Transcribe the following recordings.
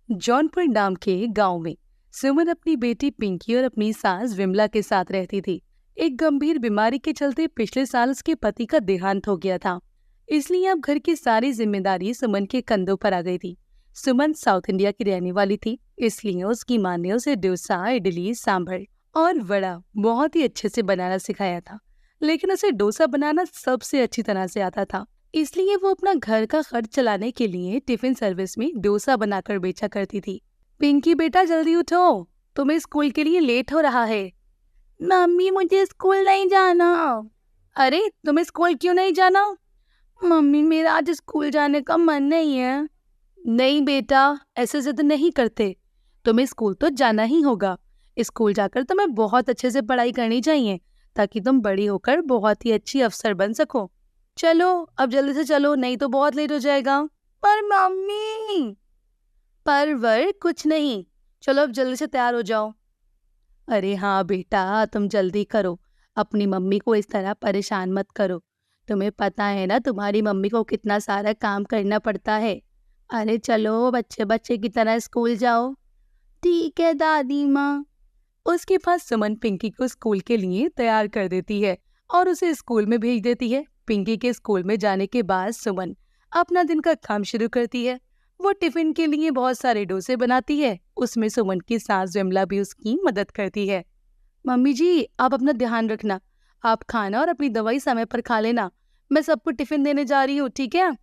जौनपुर नाम के गांव में सुमन अपनी बेटी पिंकी और अपनी सास विमला के साथ रहती थी। एक गंभीर बीमारी के चलते पिछले साल उसके पति का देहांत हो गया था। इसलिए अब घर की सारी जिम्मेदारी सुमन के कंधों पर आ गई थी। सुमन साउथ इंडिया की रहने वाली थी, इसलिए उसकी माँ ने उसे डोसा, इडली, सांभर और वड़ा बहुत ही अच्छे से बनाना सिखाया था। लेकिन उसे डोसा बनाना सबसे अच्छी तरह से आता था, इसलिए वो अपना घर का खर्च चलाने के लिए टिफिन सर्विस में डोसा बनाकर बेचा करती थी। पिंकी बेटा जल्दी उठो, तुम्हें स्कूल के लिए लेट हो रहा है। मम्मी मुझे स्कूल नहीं जाना। अरे तुम्हें स्कूल क्यों नहीं जाना? मम्मी मेरा आज स्कूल जाने का मन नहीं है। नहीं बेटा, ऐसे जिद नहीं करते, तुम्हें स्कूल तो जाना ही होगा। स्कूल जाकर तुम्हें बहुत अच्छे से पढ़ाई करनी चाहिए ताकि तुम बड़ी होकर बहुत ही अच्छी अफसर बन सको। चलो अब जल्दी से चलो, नहीं तो बहुत लेट हो जाएगा। पर मम्मी। पर वर कुछ नहीं, चलो अब जल्दी से तैयार हो जाओ। अरे हाँ बेटा, तुम जल्दी करो, अपनी मम्मी को इस तरह परेशान मत करो। तुम्हें पता है ना तुम्हारी मम्मी को कितना सारा काम करना पड़ता है। अरे चलो बच्चे बच्चे की तरह स्कूल जाओ। ठीक है दादी माँ। उसके बाद सुमन पिंकी को स्कूल के लिए तैयार कर देती है और उसे स्कूल में भेज देती है। पिंकी के स्कूल में जाने के बाद सुमन अपना दिन का काम शुरू करती है। वो टिफिन के लिए बहुत सारे डोसे बनाती है। उसमें सुमन की सास विमला भी उसकी मदद करती है। मम्मी जी, आप अपना ध्यान रखना, आप खाना और अपनी दवाई समय पर खा लेना। मैं सबको टिफिन देने जा रही हूँ, ठीक है?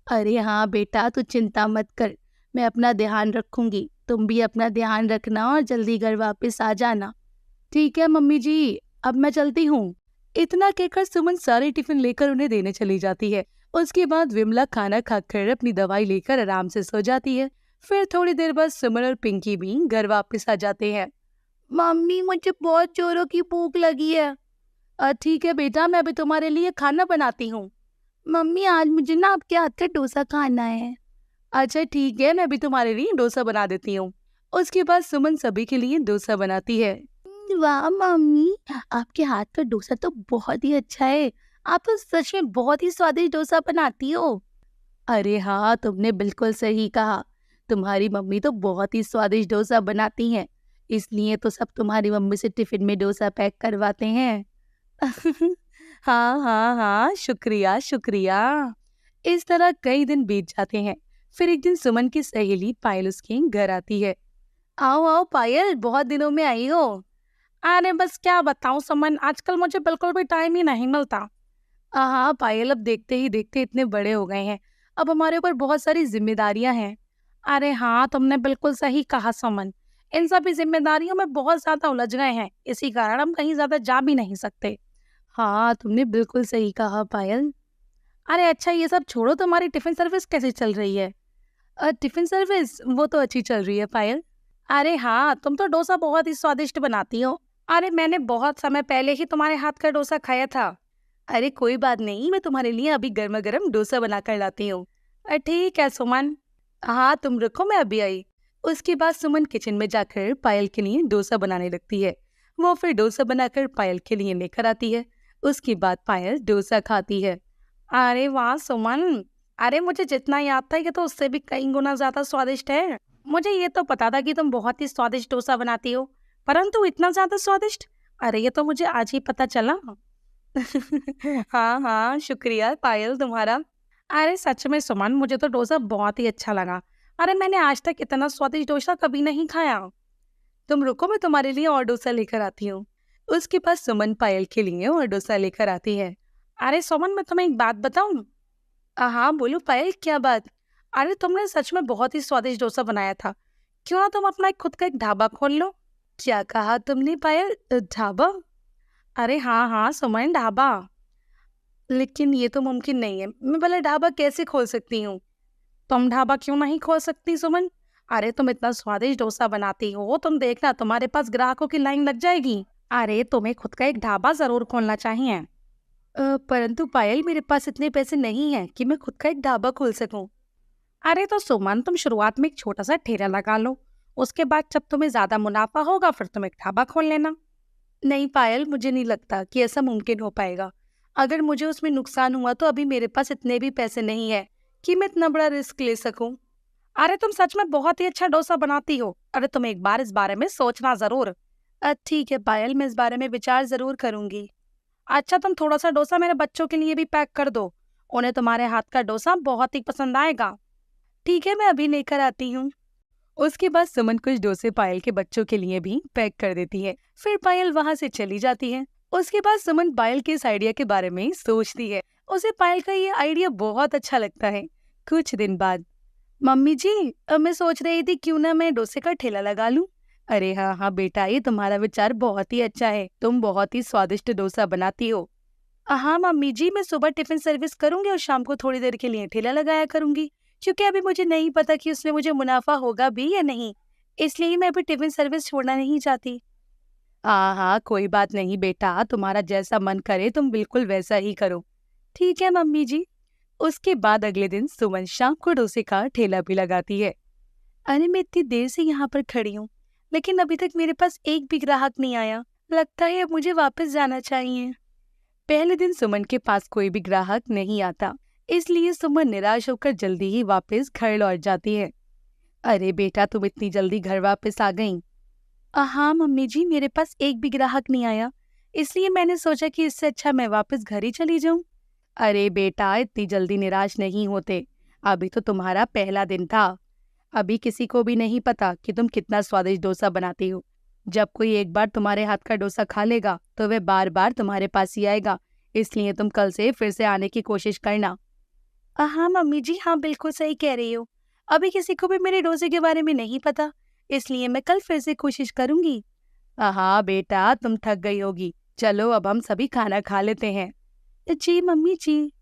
अरे हाँ बेटा, तू चिंता मत कर, मैं अपना ध्यान रखूंगी। तुम भी अपना ध्यान रखना और जल्दी घर वापस आ जाना। ठीक है मम्मी जी, अब मैं चलती हूँ। इतना कहकर सुमन सारे टिफिन लेकर उन्हें देने चली जाती है। उसके बाद विमला खाना खाकर अपनी दवाई लेकर आराम से सो जाती है। फिर थोड़ी देर बाद सुमन और पिंकी भी घर वापस आ जाते हैं। मम्मी मुझे बहुत जोरों की भूख लगी है। ठीक है बेटा, मैं अभी तुम्हारे लिए खाना बनाती हूँ। मम्मी आज मुझे ना आपके हाथ का डोसा खाना है। अच्छा ठीक है, मैं भी तुम्हारे लिए डोसा बना देती हूँ। उसके बाद सुमन सभी के लिए डोसा बनाती है। वाह मम्मी, आपके हाथ का डोसा तो बहुत ही अच्छा है। आप तो सच में बहुत ही स्वादिष्ट डोसा बनाती हो। अरे हाँ, तुमने बिल्कुल सही कहा। तुम्हारी मम्मी तो बहुत ही स्वादिष्ट डोसा बनाती हैं, इसलिए तो सब तुम्हारी मम्मी से टिफिन में डोसा पैक करवाते हैं। हाँ हाँ हाँ, शुक्रिया शुक्रिया। इस तरह कई दिन बीत जाते हैं। फिर एक दिन सुमन की सहेली पायल उसके घर आती है। आओ आओ पायल, बहुत दिनों में आई हो। अरे बस क्या बताऊं सुमन, आजकल मुझे बिल्कुल भी टाइम ही नहीं मिलता। हाँ पायल, अब देखते ही देखते इतने बड़े हो गए हैं, अब हमारे ऊपर बहुत सारी जिम्मेदारियां हैं। अरे हाँ, तुमने बिल्कुल सही कहा सुमन, इन सभी जिम्मेदारियों में बहुत ज्यादा उलझ गए हैं, इसी कारण हम कहीं ज्यादा जा भी नहीं सकते। हाँ तुमने बिल्कुल सही कहा पायल। अरे अच्छा ये सब छोड़ो, तुम्हारी टिफिन सर्विस कैसे चल रही है? टिफिन सर्विस वो तो अच्छी चल रही है पायल। अरे हाँ, तुम तो डोसा बहुत ही स्वादिष्ट बनाती हो। अरे मैंने बहुत समय पहले ही तुम्हारे हाथ का डोसा खाया था। अरे कोई बात नहीं, मैं तुम्हारे लिए अभी गर्मा गर्म डोसा बना कर लाती हूँ। ठीक है सुमन। हाँ तुम रुको, मैं अभी आई। उसके बाद सुमन किचन में जाकर पायल के लिए डोसा बनाने लगती है। वो फिर डोसा बनाकर पायल के लिए लेकर आती है। उसके बाद पायल डोसा खाती है। अरे वाह सुमन, अरे मुझे जितना याद था ये तो उससे भी कई गुना ज्यादा स्वादिष्ट है। मुझे ये तो पता था कि तुम बहुत ही स्वादिष्ट डोसा बनाती हो, परंतु इतना ज्यादा स्वादिष्ट, अरे ये तो मुझे आज ही पता चला। हाँ हाँ, शुक्रिया पायल तुम्हारा। अरे सच में सुमन, मुझे तो डोसा बहुत ही अच्छा लगा। अरे मैंने आज तक इतना स्वादिष्ट डोसा कभी नहीं खाया। तुम रुको, मैं तुम्हारे लिए और डोसा लेकर आती हूँ। उसके पास सुमन पायल के लिए और डोसा लेकर आती है। अरे सुमन, मैं तुम्हें एक बात बताऊं? हाँ बोलो पायल, क्या बात? अरे तुमने सच में बहुत ही स्वादिष्ट डोसा बनाया था, क्यों ना तुम अपना खुद का एक ढाबा खोल लो। क्या कहा तुमने पायल, ढाबा? अरे हाँ हाँ सुमन, ढाबा। लेकिन ये तो मुमकिन नहीं है, मैं भला ढाबा कैसे खोल सकती हूँ? तुम ढाबा क्यों नहीं खोल सकती सुमन? अरे तुम इतना स्वादिष्ट डोसा बनाती हो, तुम देखना तुम्हारे पास ग्राहकों की लाइन लग जाएगी। अरे तुम्हें खुद का एक ढाबा जरूर खोलना चाहिए। परंतु पायल, मेरे पास इतने पैसे नहीं हैं कि मैं खुद का एक ढाबा खोल सकूं। अरे तो सुमन, तुम शुरुआत में एक छोटा सा ठेला लगा लो, उसके बाद जब तुम्हें ज्यादा मुनाफा होगा फिर तुम एक ढाबा खोल लेना। नहीं पायल, मुझे नहीं लगता कि ऐसा मुमकिन हो पाएगा। अगर मुझे उसमें नुकसान हुआ तो अभी मेरे पास इतने भी पैसे नहीं है कि मैं इतना बड़ा रिस्क ले सकूं। अरे तुम सच में बहुत ही अच्छा डोसा बनाती हो। अरे तुम एक बार इस बारे में सोचना जरूर। ठीक है पायल, मैं इस बारे में विचार जरूर करूंगी। अच्छा तुम थोड़ा सा डोसा मेरे बच्चों के लिए भी पैक कर दो। उन्हें तुम्हारे हाथ का डोसा बहुत ही पसंद आएगा। ठीक है, मैं अभी लेकर आती हूँ। उसके बाद सुमन कुछ डोसे पायल के बच्चों के लिए भी पैक कर देती है। फिर पायल वहां से चली जाती है। उसके बाद सुमन पायल के इस आइडिया के बारे में सोचती है। उसे पायल का ये आइडिया बहुत अच्छा लगता है। कुछ दिन बाद, मम्मी जी, अब मैं सोच रही थी क्यों ना मैं डोसे का ठेला लगा लूं। अरे हाँ हाँ बेटा, ये तुम्हारा विचार बहुत ही अच्छा है। तुम बहुत ही स्वादिष्ट डोसा बनाती हो। हाँ मम्मी जी, मैं सुबह टिफिन सर्विस करूंगी और शाम को थोड़ी देर के लिए ठेला लगाया करूंगी, क्योंकि अभी मुझे नहीं पता कि उसमें मुझे मुनाफा होगा भी या नहीं। इसलिए मैं अभी टिफिन सर्विस छोड़ना नहीं चाहती। हाँ हाँ, कोई बात नहीं बेटा, तुम्हारा जैसा मन करे तुम बिल्कुल वैसा ही करो। ठीक है मम्मी जी। उसके बाद अगले दिन सुमन शाम को डोसे का ठेला भी लगाती है। अरे मैं इतनी देर से यहाँ पर खड़ी हूँ, लेकिन अभी तक मेरे पास एक भी ग्राहक नहीं आया। लगता है अब मुझे वापस जाना चाहिए। पहले दिन सुमन के पास कोई भी ग्राहक नहीं आता, इसलिए सुमन निराश होकर जल्दी ही वापस घर लौट जाती है। अरे बेटा, तुम इतनी जल्दी घर वापस आ गईं। हाँ मम्मी जी, मेरे पास एक भी ग्राहक नहीं आया, इसलिए मैंने सोचा कि इससे अच्छा मैं वापस घर ही चली जाऊं। अरे बेटा, इतनी जल्दी निराश नहीं होते। अभी तो तुम्हारा पहला दिन था। अभी किसी को भी नहीं पता कि तुम कितना स्वादिष्ट डोसा बनाती हो। जब कोई एक बार तुम्हारे हाथ का डोसा खा लेगा तो वह बार बार तुम्हारे पास ही आएगा। इसलिए तुम कल से फिर से आने की कोशिश करना। हाँ मम्मी जी, हाँ बिल्कुल सही कह रही हो। अभी किसी को भी मेरे डोसे के बारे में नहीं पता, इसलिए मैं कल फिर से कोशिश करूंगी। हाँ बेटा, तुम थक गई होगी। चलो अब हम सभी खाना खा लेते हैं। जी मम्मी जी।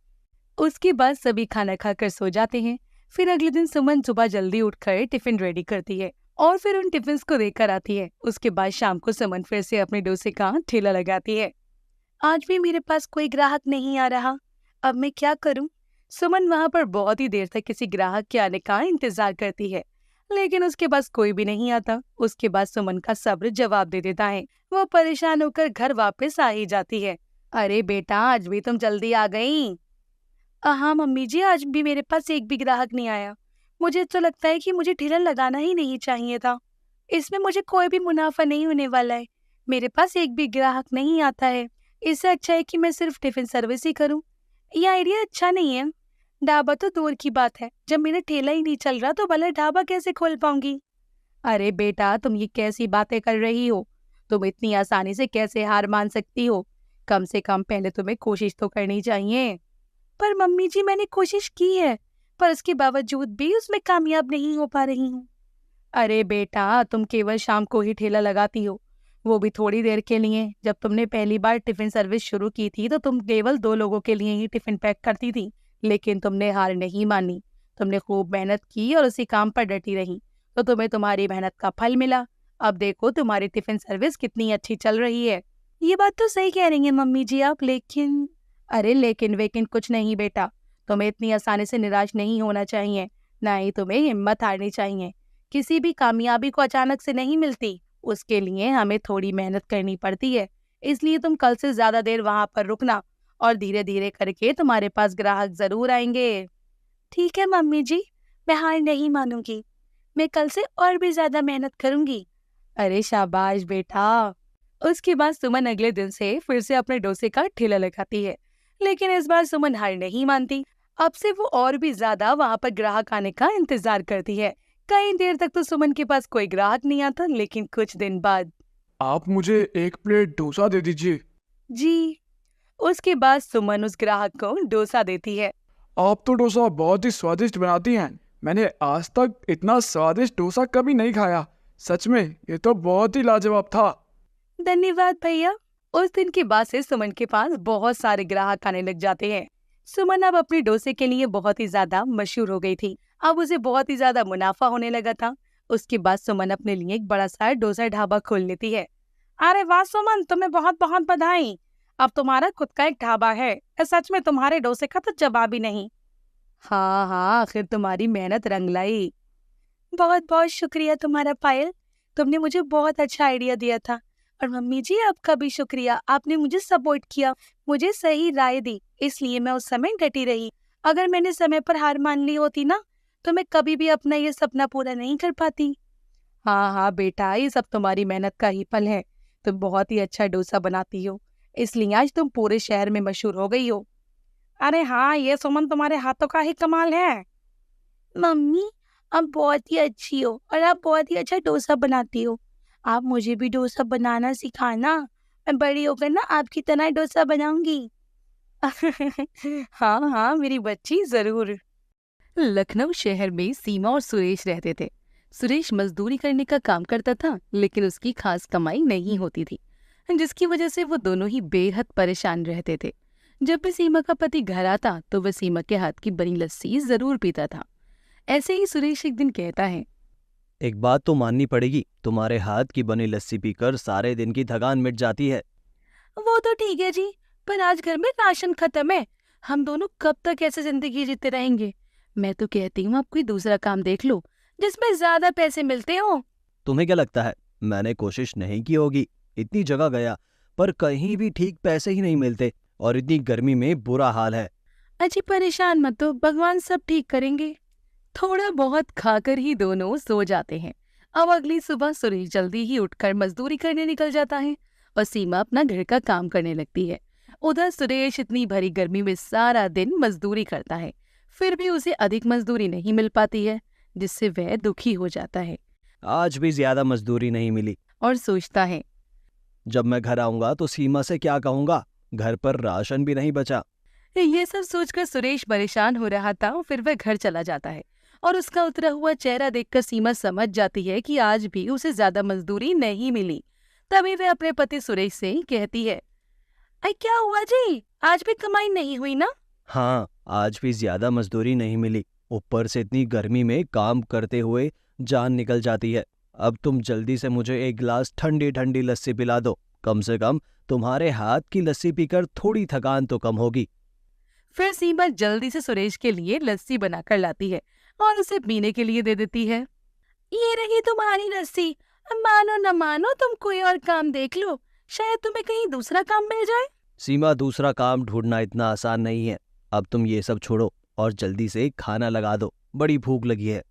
उसके बाद सभी खाना खाकर सो जाते हैं। फिर अगले दिन सुमन सुबह जल्दी उठकर टिफिन रेडी करती है और फिर उन टिफिन को देकर आती है। उसके बाद शाम को सुमन फिर से अपने डोसे का ठेला लगाती है। आज भी मेरे पास कोई ग्राहक नहीं आ रहा, अब मैं क्या करूं? सुमन वहां पर बहुत ही देर तक किसी ग्राहक के आने का इंतजार करती है, लेकिन उसके पास कोई भी नहीं आता। उसके बाद सुमन का सब्र जवाब दे देता है। वो परेशान होकर घर वापस आ ही जाती है। अरे बेटा, आज भी तुम जल्दी आ गई। हाँ मम्मी जी, आज भी मेरे पास एक भी ग्राहक नहीं आया। मुझे तो लगता है कि मुझे ठेला लगाना ही नहीं चाहिए था। इसमें मुझे कोई भी मुनाफा नहीं होने वाला है। मेरे पास एक भी ग्राहक नहीं आता है। इससे अच्छा है कि मैं सिर्फ टिफिन सर्विस ही करूं। यह आइडिया अच्छा नहीं है। ढाबा तो दूर की बात है, जब मेरा ठेला ही नहीं चल रहा तो भला ढाबा कैसे खोल पाऊंगी? अरे बेटा, तुम ये कैसी बातें कर रही हो? तुम इतनी आसानी से कैसे हार मान सकती हो? कम से कम पहले तुम्हें कोशिश तो करनी चाहिए। पर मम्मी जी, मैंने कोशिश की है, पर उसके बावजूद भी उसमें कामयाब नहीं हो पा रही हूँ। अरे बेटा, तुम केवल शाम को ही ठेला लगाती हो, वो भी थोड़ी देर के लिए। जब तुमने पहली बार टिफिन सर्विस शुरू की थी तो तुम केवल 2 लोगों के लिए ही टिफिन पैक करती थी, लेकिन तुमने हार नहीं मानी। तुमने खूब मेहनत की और उसी काम पर डटी रही, तो तुम्हें तुम्हारी मेहनत का फल मिला। अब देखो तुम्हारी टिफिन सर्विस कितनी अच्छी चल रही है। ये बात तो सही कह रही हैं मम्मी जी आप, लेकिन अरे लेकिन वेकिन कुछ नहीं बेटा, तुम्हें इतनी आसानी से निराश नहीं होना चाहिए, ना ही तुम्हें हिम्मत हारनी चाहिए। किसी भी कामयाबी को अचानक से नहीं मिलती, उसके लिए हमें थोड़ी मेहनत करनी पड़ती है। इसलिए तुम कल से ज्यादा देर वहां पर रुकना और धीरे धीरे करके तुम्हारे पास ग्राहक जरूर आएंगे। ठीक है मम्मी जी, मैं हार नहीं मानूंगी। मैं कल से और भी ज्यादा मेहनत करूंगी। अरे शाबाश बेटा। उसके बाद सुमन अगले दिन से फिर से अपने डोसे का ठेला लगाती है, लेकिन इस बार सुमन हार नहीं मानती। अब से वो और भी ज्यादा वहां पर ग्राहक आने का इंतजार करती है। कई देर तक तो सुमन के पास कोई ग्राहक नहीं आता, लेकिन कुछ दिन बाद, आप मुझे एक प्लेट डोसा दे दीजिए। जी। उसके बाद सुमन उस ग्राहक को डोसा देती है। आप तो डोसा बहुत ही स्वादिष्ट बनाती हैं। मैंने आज तक इतना स्वादिष्ट डोसा कभी नहीं खाया। सच में ये तो बहुत ही लाजवाब था। धन्यवाद भैया। उस दिन के बाद से सुमन के पास बहुत सारे ग्राहक आने लग जाते हैं। सुमन अब अपने डोसे के लिए बहुत ही ज्यादा मशहूर हो गई थी। अब उसे बहुत ही ज्यादा मुनाफा होने लगा था। उसके बाद सुमन अपने लिए एक बड़ा सा डोसा ढाबा खोल लेती है। अरे वाह सुमन, तुम्हें बहुत बहुत बधाई। अब तुम्हारा खुद का एक ढाबा है। सच में तुम्हारे डोसे का तो जवाब ही नहीं। हाँ हाँ, आखिर तुम्हारी मेहनत रंग लाई। बहुत बहुत शुक्रिया तुम्हारा पायल, तुमने मुझे बहुत अच्छा आइडिया दिया था। और मम्मी जी आपका भी शुक्रिया, आपने मुझे सपोर्ट किया, मुझे सही राय दी, इसलिए मैं उस समय डटी रही। अगर मैंने समय पर हार मान ली होती ना, तो मैं कभी भी अपना ये सपना पूरा नहीं कर पाती। हाँ हाँ बेटा, ये सब तुम्हारी मेहनत का ही फल है। तुम बहुत ही अच्छा डोसा बनाती हो, इसलिए आज तुम पूरे शहर में मशहूर हो गई हो। अरे हाँ, ये सुमन तुम्हारे हाथों का ही कमाल है। मम्मी, आप बहुत ही अच्छी हो और आप बहुत ही अच्छा डोसा बनाती हो। आप मुझे भी डोसा बनाना सिखाना। मैं बड़ी होकर ना आपकी तरह डोसा बनाऊंगी। हाँ हाँ मेरी बच्ची, जरूर। लखनऊ शहर में सीमा और सुरेश रहते थे। सुरेश मजदूरी करने का काम करता था, लेकिन उसकी खास कमाई नहीं होती थी, जिसकी वजह से वो दोनों ही बेहद परेशान रहते थे। जब भी सीमा का पति घर आता तो वह सीमा के हाथ की बनी लस्सी जरूर पीता था। ऐसे ही सुरेश एक दिन कहता है, एक बात तो माननी पड़ेगी, तुम्हारे हाथ की बनी लस्सी पीकर सारे दिन की थकान मिट जाती है। वो तो ठीक है जी, पर आज घर में राशन खत्म है। हम दोनों कब तक ऐसे जिंदगी जीते रहेंगे? मैं तो कहती हूँ आप कोई दूसरा काम देख लो जिसमें ज्यादा पैसे मिलते हो। तुम्हें क्या लगता है मैंने कोशिश नहीं की होगी? इतनी जगह गया पर कहीं भी ठीक पैसे ही नहीं मिलते और इतनी गर्मी में बुरा हाल है। अजी परेशान मत हो, भगवान सब ठीक करेंगे। थोड़ा बहुत खाकर ही दोनों सो जाते हैं। अब अगली सुबह सुरेश जल्दी ही उठकर मजदूरी करने निकल जाता है और सीमा अपना घर का काम करने लगती है। उधर सुरेश इतनी भरी गर्मी में सारा दिन मजदूरी करता है, फिर भी उसे अधिक मजदूरी नहीं मिल पाती है, जिससे वह दुखी हो जाता है आज भी ज्यादा मजदूरी नहीं मिली। और सोचता है, जब मैं घर आऊंगा तो सीमा से क्या कहूंगा? घर पर राशन भी नहीं बचा। ये सब सोचकर सुरेश परेशान हो रहा था। फिर वह घर चला जाता है और उसका उतरा हुआ चेहरा देखकर सीमा समझ जाती है कि आज भी उसे ज्यादा मजदूरी नहीं मिली। तभी वह अपने पति सुरेश से कहती है, अरे क्या हुआ जी, आज भी कमाई नहीं हुई ना? हाँ, आज भी ज्यादा मजदूरी नहीं मिली। ऊपर से इतनी गर्मी में काम करते हुए जान निकल जाती है। अब तुम जल्दी से मुझे एक गिलास ठंडी ठंडी लस्सी पिला दो। कम से कम तुम्हारे हाथ की लस्सी पीकर थोड़ी थकान तो कम होगी। फिर सीमा जल्दी से सुरेश के लिए लस्सी बनाकर लाती है और उसे पीने के लिए दे देती है। ये रही तुम्हारी लस्सी। अब मानो न मानो तुम कोई और काम देख लो, शायद तुम्हें कहीं दूसरा काम मिल जाए। सीमा, दूसरा काम ढूंढना इतना आसान नहीं है। अब तुम ये सब छोड़ो और जल्दी से खाना लगा दो, बड़ी भूख लगी है।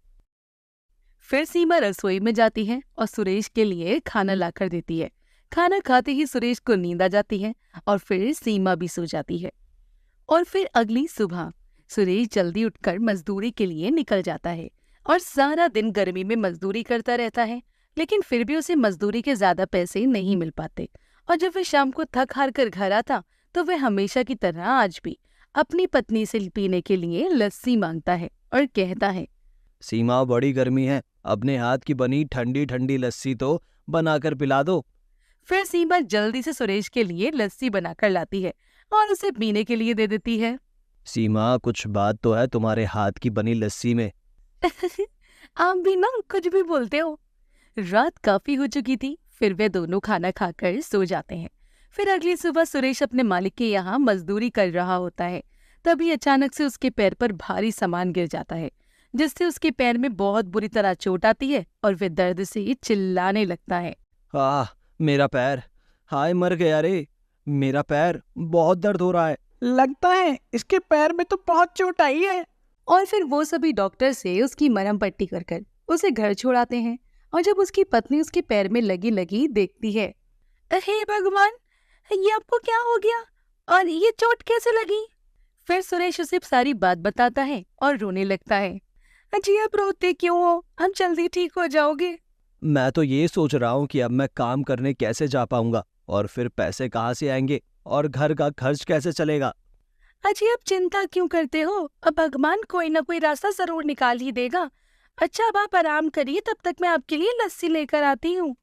फिर सीमा रसोई में जाती है और सुरेश के लिए खाना लाकर देती है। खाना खाते ही सुरेश को नींद आ जाती है और फिर सीमा भी सो जाती है। और फिर अगली सुबह सुरेश जल्दी उठकर मजदूरी के लिए निकल जाता है और सारा दिन गर्मी में मजदूरी करता रहता है, लेकिन फिर भी उसे मजदूरी के ज्यादा पैसे नहीं मिल पाते। और जब वह शाम को थक हार कर घर आता तो वह हमेशा की तरह आज भी अपनी पत्नी से पीने के लिए लस्सी मांगता है और कहता है, सीमा, बड़ी गर्मी है, अपने हाथ की बनी ठंडी ठंडी लस्सी तो बनाकर पिला दो। फिर सीमा जल्दी से सुरेश के लिए लस्सी बनाकर लाती है और उसे पीने के लिए दे देती है। सीमा, कुछ बात तो है तुम्हारे हाथ की बनी लस्सी में। आप भी ना कुछ भी बोलते हो। रात काफी हो चुकी थी। फिर वे दोनों खाना खाकर सो जाते हैं। फिर अगली सुबह सुरेश अपने मालिक के यहाँ मजदूरी कर रहा होता है। तभी अचानक से उसके पैर पर भारी सामान गिर जाता है, जिससे उसके पैर में बहुत बुरी तरह चोट आती है और वह दर्द से चिल्लाने लगता है। मेरा पैर, हाय मर गया रे, मेरा पैर बहुत दर्द हो रहा है। लगता है इसके पैर में तो बहुत चोट आई है। और फिर वो सभी डॉक्टर से उसकी मरहम पट्टी कर उसे घर छोड़ाते हैं। और जब उसकी पत्नी उसके पैर में लगी लगी देखती है, हे भगवान, ये आपको क्या हो गया और ये चोट कैसे लगी? फिर सुरेश उसे सारी बात बताता है और रोने लगता है। जी आप रोते क्यों हो? आप जल्दी ठीक हो जाओगे। मैं तो ये सोच रहा हूँ कि अब मैं काम करने कैसे जा पाऊंगा और फिर पैसे कहाँ से आएंगे और घर का खर्च कैसे चलेगा। अजी आप चिंता क्यों करते हो? अब भगवान कोई ना कोई रास्ता जरूर निकाल ही देगा। अच्छा अब आप आराम करिए, तब तक मैं आपके लिए लस्सी लेकर आती हूँ।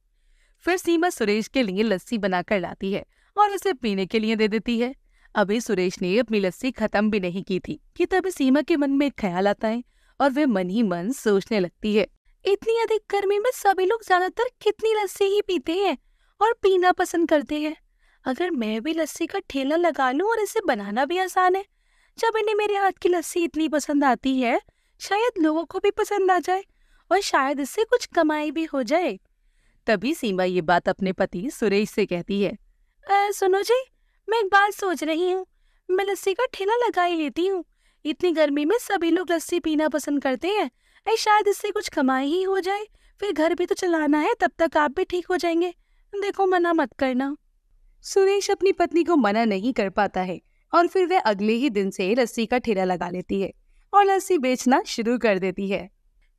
फिर सीमा सुरेश के लिए लस्सी बनाकर लाती है और उसे पीने के लिए दे देती है। अभी सुरेश ने अपनी लस्सी खत्म भी नहीं की थी कि तभी सीमा के मन में एक ख्याल आता है और वह मन ही मन सोचने लगती है, इतनी अधिक गर्मी में सभी लोग ज्यादातर कितनी लस्सी ही पीते हैं और पीना पसंद करते हैं। अगर मैं भी लस्सी का ठेला लगा लूं और इसे बनाना भी आसान है, जब इन्हें मेरे हाथ की लस्सी इतनी पसंद आती है, शायद लोगों को भी पसंद आ जाए और शायद इससे कुछ कमाई भी हो जाए। तभी सीमा ये बात अपने पति सुरेश से कहती है, सुनो जी, मैं एक बात सोच रही हूँ, मैं लस्सी का ठेला लगा ही लेती हूँ। इतनी गर्मी में सभी लोग लस्सी पीना पसंद करते हैं, शायद इससे कुछ कमाई ही हो जाए, फिर घर भी तो चलाना है, तब तक आप भी ठीक हो जाएंगे। देखो, मना मत करना। सुरेश अपनी पत्नी को मना नहीं कर पाता है और फिर वह अगले ही दिन से लस्सी का ठेला लगा लेती है और लस्सी बेचना शुरू कर देती है।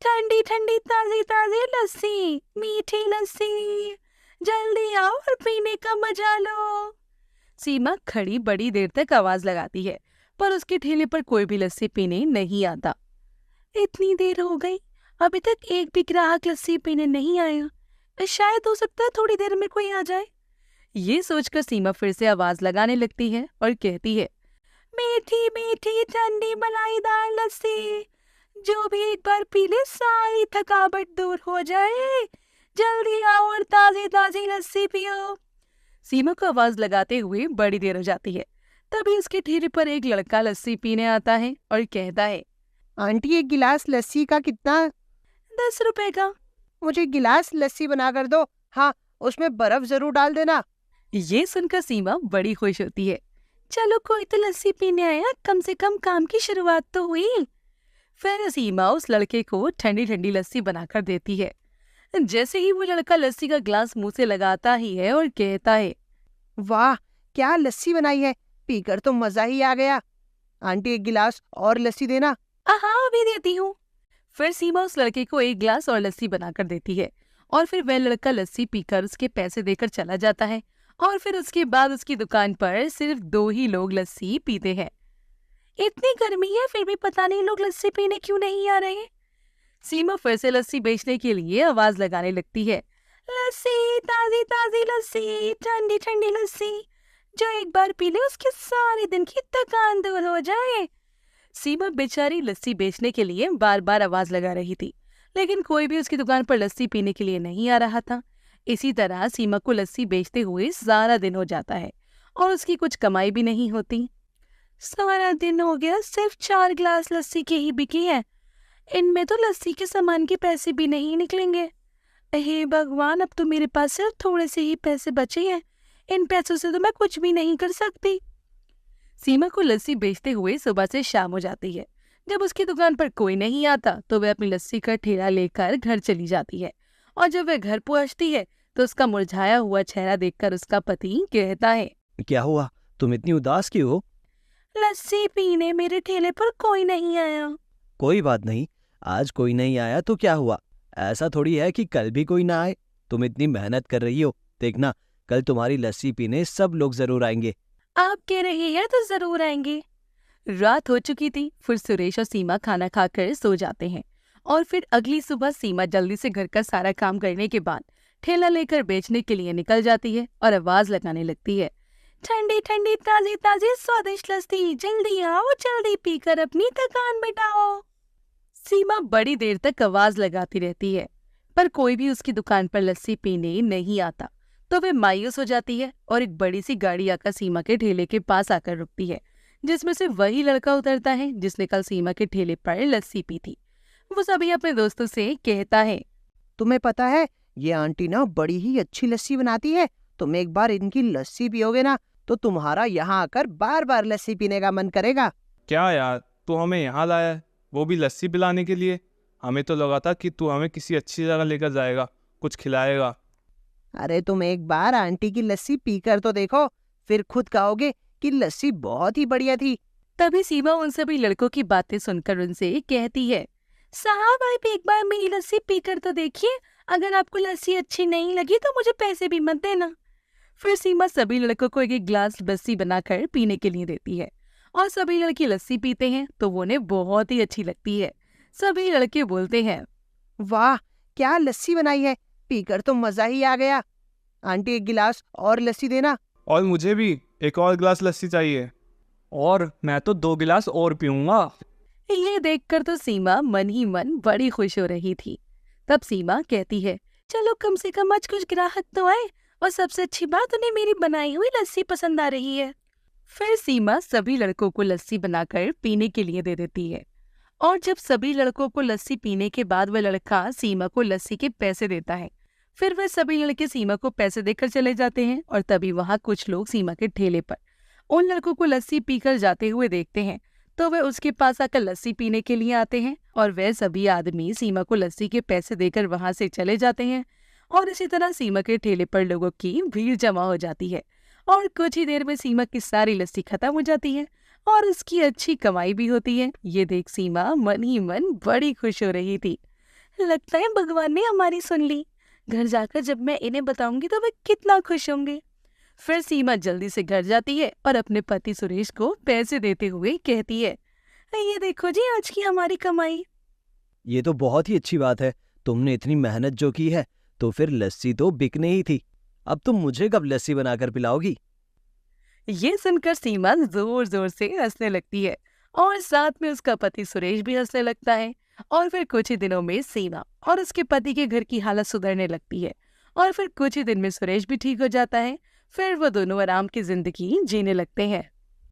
ठंडी ठंडी ताजी ताजी लस्सी, मीठी लस्सी, जल्दी आओ और पीने का मजा लो। सीमा खड़ी बड़ी देर तक आवाज लगाती है, पर उसके ठेले पर कोई भी लस्सी पीने नहीं आता। इतनी देर हो गई, अभी तक एक भी ग्राहक लस्सी पीने नहीं आया। शायद हो सकता है थोड़ी देर में कोई आ जाए। ये सोचकर सीमा फिर से आवाज लगाने लगती है और कहती है, मीठी मीठी ठंडी मलाईदार लस्सी, जो भी एक बार पी ले सारी थकावट दूर हो जाए। जल्दी आओ और ताजी ताजी लस्सी पियो। सीमा को आवाज लगाते हुए बड़ी देर हो जाती है। तभी उसके ठेले पर एक लड़का लस्सी पीने आता है और कहता है, आंटी एक गिलास लस्सी का कितना? 10 रुपए का। मुझे गिलास लस्सी बना कर दो। हाँ, उसमें बर्फ जरूर डाल देना। ये सुनकर सीमा बड़ी खुश होती है। चलो, कोई तो लस्सी पीने आया, कम से कम काम की शुरुआत तो हुई। फिर सीमा उस लड़के को ठंडी ठंडी लस्सी बनाकर देती है। जैसे ही वो लड़का लस्सी का ग्लास मुंह से लगाता ही है और कहता है, वाह, क्या लस्सी बनाई है, पीकर तो मजा ही आ गया। आंटी एक गिलास और लस्सी देना। हाँ, अभी देती हूँ। फिर सीमा उस लड़के को एक ग्लास और लस्सी बनाकर देती है और फिर वह लड़का लस्सी पीकर उसके पैसे देकर चला जाता है। और फिर उसके बाद उसकी दुकान पर सिर्फ 2 ही लोग लस्सी पीते हैं। इतनी गर्मी है, फिर भी पता नहीं लोग लस्सी पीने क्यों नहीं आ रहे। सीमा फिर से लस्सी बेचने के लिए आवाज लगाने लगती है, लस्सी, ताजी ताजी लस्सी, ठंडी ठंडी लस्सी, जो एक बार पी ले उसके सारे दिन की थकान दूर हो जाए। सीमा बेचारी लस्सी बेचने के लिए बार बार आवाज लगा रही थी, लेकिन कोई भी उसकी दुकान पर लस्सी पीने के लिए नहीं आ रहा था। इसी तरह सीमा को लस्सी बेचते हुए सारा दिन हो जाता है और उसकी कुछ कमाई भी नहीं होती। सारा दिन हो गया, सिर्फ 4 ग्लास लस्सी के ही बिकी है। इनमें तो लस्सी के सामान के पैसे भी नहीं निकलेंगे। हे भगवान, अब तो मेरे पास सिर्फ थोड़े से ही पैसे बचे हैं। इन पैसों से तो मैं कुछ भी नहीं कर सकती। सीमा को लस्सी बेचते हुए सुबह से शाम हो जाती है। जब उसकी दुकान पर कोई नहीं आता तो वह अपनी लस्सी का ठेला लेकर घर चली जाती है और जब वह घर पहुंचती है तो उसका मुरझाया हुआ चेहरा देखकर उसका पति कहता है, क्या हुआ, तुम इतनी उदास क्यों हो? लस्सी पीने मेरे ठेले पर कोई नहीं आया। कोई बात नहीं, आज कोई नहीं आया तो क्या हुआ, ऐसा थोड़ी है कि कल भी कोई ना आए। तुम इतनी मेहनत कर रही हो, देखना कल तुम्हारी लस्सी पीने सब लोग जरूर आएंगे। आप कह रहे हैं तो जरूर आएंगे। रात हो चुकी थी। फिर सुरेश और सीमा खाना खाकर सो जाते हैं और फिर अगली सुबह सीमा जल्दी से घर का सारा काम करने के बाद ठेला लेकर बेचने के लिए निकल जाती है और आवाज लगाने लगती है, ठंडी ठंडी ताजी ताजी स्वादिष्ट लस्सी, जल्दी आओ, जल्दी पीकर अपनी थकान मिटाओ। सीमा बड़ी देर तक आवाज लगाती रहती है, पर कोई भी उसकी दुकान पर लस्सी पीने नहीं आता। तो वह मायूस हो जाती है और एक बड़ी सी गाड़ी आकर सीमा के ठेले के पास आकर रुकती है, जिसमें से वही लड़का उतरता है जिसने कल सीमा के ठेले पर लस्सी पी थी। वो सभी अपने दोस्तों से कहता है, तुम्हें पता है ये आंटी ना बड़ी ही अच्छी लस्सी बनाती है। तुम एक बार इनकी लस्सी पियोगे ना तो तुम्हारा यहाँ आकर बार बार लस्सी पीने का मन करेगा। क्या यार, तू हमें यहाँ लाया है, वो भी लस्सी पिलाने के लिए? हमें तो लगा था कि तू हमें किसी अच्छी जगह लेकर जाएगा, कुछ खिलाएगा। अरे तुम एक बार आंटी की लस्सी पीकर तो देखो, फिर खुद कहोगे कि लस्सी बहुत ही बढ़िया थी। तभी सीमा उन सभी लड़कों की बातें सुनकर उनसे कहती है, साहब, आप एक बार मेरी लस्सी पीकर तो देखिए। अगर आपको लस्सी अच्छी नहीं लगी तो मुझे पैसे भी मत देना। फिर सीमा सभी लड़कों को एक गिलास लस्सी बनाकर पीने के लिए देती है और सभी लड़के लस्सी पीते हैं तो वो उन्हें बहुत ही अच्छी लगती है। सभी लड़के बोलते हैं, वाह, क्या लस्सी बनाई है, पीकर तो मजा ही आ गया। आंटी एक गिलास और लस्सी देना। और मुझे भी एक और गिलास लस्सी चाहिए। और मैं तो 2 गिलास और पीऊंगा। ये देखकर तो सीमा मन ही मन बड़ी खुश हो रही थी। तब सीमा कहती है, चलो कम से कम आज कुछ ग्राहक तो आए, और सबसे अच्छी बात, उन्हें मेरी बनाई हुई लस्सी पसंद आ रही है। फिर सीमा सभी लड़कों को लस्सी बनाकर पीने के लिए दे देती है और जब सभी लड़कों को लस्सी पीने के बाद वह लड़का सीमा को लस्सी के पैसे देता है। फिर वह सभी लड़के सीमा को पैसे देकर चले जाते हैं और तभी वहां कुछ लोग सीमा के ठेले पर उन लड़कों को लस्सी पीकर जाते हुए देखते हैं। तो वे उसके पास आकर लस्सी पीने के लिए आते हैं और वह सभी आदमी सीमा को लस्सी के पैसे देकर वहां से चले जाते हैं। और इसी तरह सीमा के ठेले पर लोगों की भीड़ जमा हो जाती है और कुछ ही देर में सीमा की सारी लस्सी खत्म हो जाती है और उसकी अच्छी कमाई भी होती है। ये देख सीमा मन ही मन बड़ी खुश हो रही थी। लगता है भगवान ने हमारी सुन ली। घर जाकर जब मैं इन्हें बताऊंगी तो वे कितना खुश होंगे। फिर सीमा जल्दी से घर जाती है और अपने पति सुरेश को पैसे देते हुए कहती है, ये देखो जी आज की हमारी कमाई। ये तो बहुत ही अच्छी बात है। तुमने इतनी मेहनत जो की है तो फिर लस्सी तो बिकने ही थी। अब तुम मुझे कब लस्सी बनाकर पिलाओगी? ये सुनकर सीमा जोर जोर से हंसने लगती है और साथ में उसका पति सुरेश भी हंसने लगता है। और फिर कुछ ही दिनों में सीमा और उसके पति के घर की हालत सुधरने लगती है और फिर कुछ ही दिन में सुरेश भी ठीक हो जाता है। फिर वो दोनों आराम की जिंदगी जीने लगते हैं।